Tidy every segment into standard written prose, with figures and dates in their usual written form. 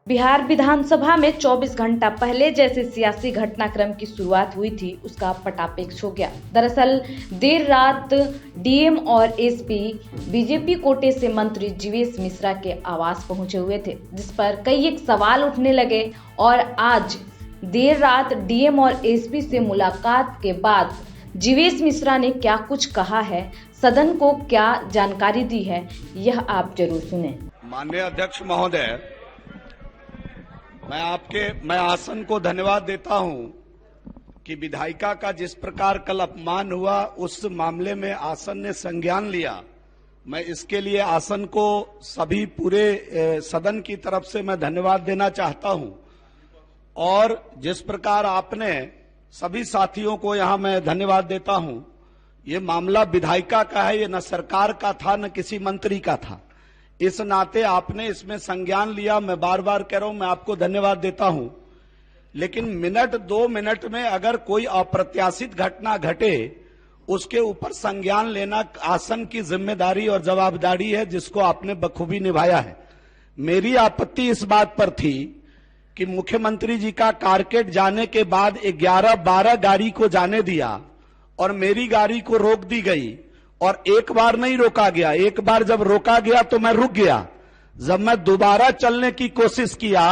बिहार विधानसभा में 24 घंटा पहले जैसे सियासी घटनाक्रम की शुरुआत हुई थी उसका पटापेक्ष हो गया। दरअसल देर रात डीएम और एसपी बीजेपी कोटे से मंत्री जीवेश मिश्रा के आवास पहुंचे हुए थे, जिस पर कई एक सवाल उठने लगे। और आज देर रात डीएम और एसपी से मुलाकात के बाद जीवेश मिश्रा ने क्या कुछ कहा है, सदन को क्या जानकारी दी है, यह आप जरूर सुने। माननीय अध्यक्ष महोदय, मैं आसन को धन्यवाद देता हूं कि विधायिका का जिस प्रकार कल अपमान हुआ उस मामले में आसन ने संज्ञान लिया। मैं इसके लिए आसन को सभी पूरे सदन की तरफ से मैं धन्यवाद देना चाहता हूं। और जिस प्रकार आपने सभी साथियों को यहां मैं धन्यवाद देता हूं। ये मामला विधायिका का है, ये न सरकार का था न किसी मंत्री का था। इस नाते आपने इसमें संज्ञान लिया। मैं बार बार कह रहा हूं, मैं आपको धन्यवाद देता हूं। लेकिन मिनट 2 मिनट में अगर कोई अप्रत्याशित घटना घटे उसके ऊपर संज्ञान लेना आसन की जिम्मेदारी और जवाबदारी है, जिसको आपने बखूबी निभाया है। मेरी आपत्ति इस बात पर थी कि मुख्यमंत्री जी का कारकेड जाने के बाद 11-12 गाड़ी को जाने दिया और मेरी गाड़ी को रोक दी गई। और एक बार नहीं रोका गया, एक बार जब रोका गया तो मैं रुक गया। जब मैं दोबारा चलने की कोशिश किया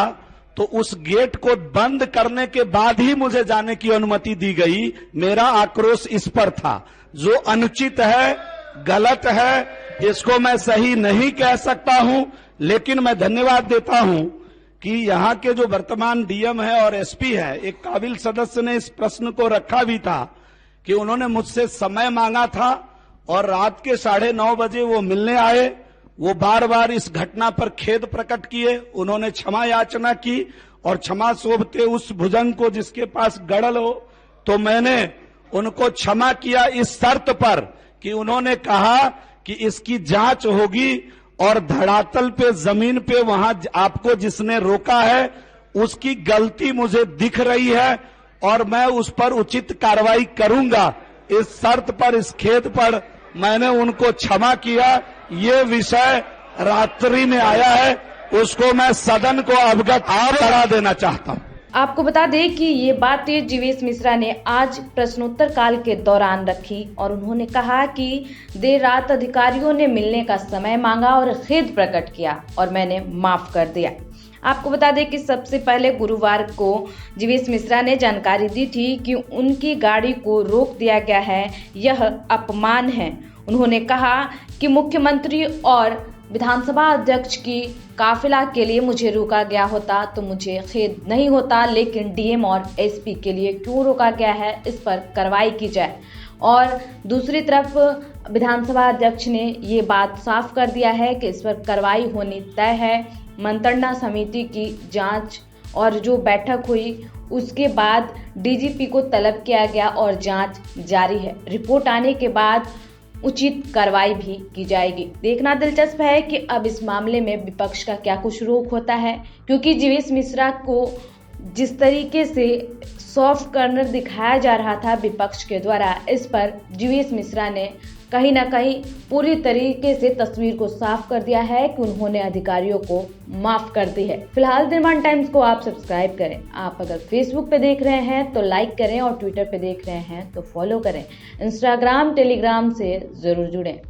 तो उस गेट को बंद करने के बाद ही मुझे जाने की अनुमति दी गई। मेरा आक्रोश इस पर था। जो अनुचित है, गलत है, इसको मैं सही नहीं कह सकता हूं। लेकिन मैं धन्यवाद देता हूं कि यहां के जो वर्तमान डीएम है और एसपी है, एक काबिल सदस्य ने इस प्रश्न को रखा भी था कि उन्होंने मुझसे समय मांगा था और रात के 9:30 बजे वो मिलने आए। वो बार बार इस घटना पर खेद प्रकट किए, उन्होंने क्षमा याचना की और क्षमा सोभते उस भुजंग को जिसके पास गड़ल हो। तो मैंने उनको क्षमा किया इस शर्त पर कि उन्होंने कहा कि इसकी जांच होगी और धरातल पे जमीन पे वहां आपको जिसने रोका है उसकी गलती मुझे दिख रही है और मैं उस पर उचित कार्रवाई करूंगा। इस शर्त पर, इस खेद पर मैंने उनको क्षमा किया। ये विषय रात्रि में आया है, उसको मैं सदन को अवगत करा देना चाहता हूं। आपको बता दें कि ये बातें जीवेश मिश्रा ने आज प्रश्नोत्तर काल के दौरान रखी और उन्होंने कहा कि देर रात अधिकारियों ने मिलने का समय मांगा और खेद प्रकट किया और मैंने माफ कर दिया। आपको बता दें कि सबसे पहले गुरुवार को जीवेश मिश्रा ने जानकारी दी थी कि उनकी गाड़ी को रोक दिया गया है, यह अपमान है। उन्होंने कहा कि मुख्यमंत्री और विधानसभा अध्यक्ष की काफिला के लिए मुझे रोका गया होता तो मुझे खेद नहीं होता, लेकिन डीएम और एसपी के लिए क्यों रोका गया है, इस पर कार्रवाई की जाए। और दूसरी तरफ विधानसभा अध्यक्ष ने ये बात साफ कर दिया है कि इस पर कार्रवाई होनी तय है। मंत्रणा समिति की जांच और जो बैठक हुई उसके बाद डीजीपी को तलब किया गया और जांच जारी है। रिपोर्ट आने के बाद उचित कार्रवाई भी की जाएगी। देखना दिलचस्प है कि अब इस मामले में विपक्ष का क्या कुछ रुख होता है, क्योंकि जीवेश मिश्रा को जिस तरीके से सॉफ्ट कॉर्नर दिखाया जा रहा था विपक्ष के द्वारा, इस पर जीवेश मिश्रा ने कहीं ना कहीं पूरी तरीके से तस्वीर को साफ कर दिया है कि उन्होंने अधिकारियों को माफ कर दी है। फिलहाल दिनमान टाइम्स को आप सब्सक्राइब करें। आप अगर फेसबुक पे देख रहे हैं तो लाइक करें और ट्विटर पे देख रहे हैं तो फॉलो करें। इंस्टाग्राम, टेलीग्राम से जरूर जुड़ें।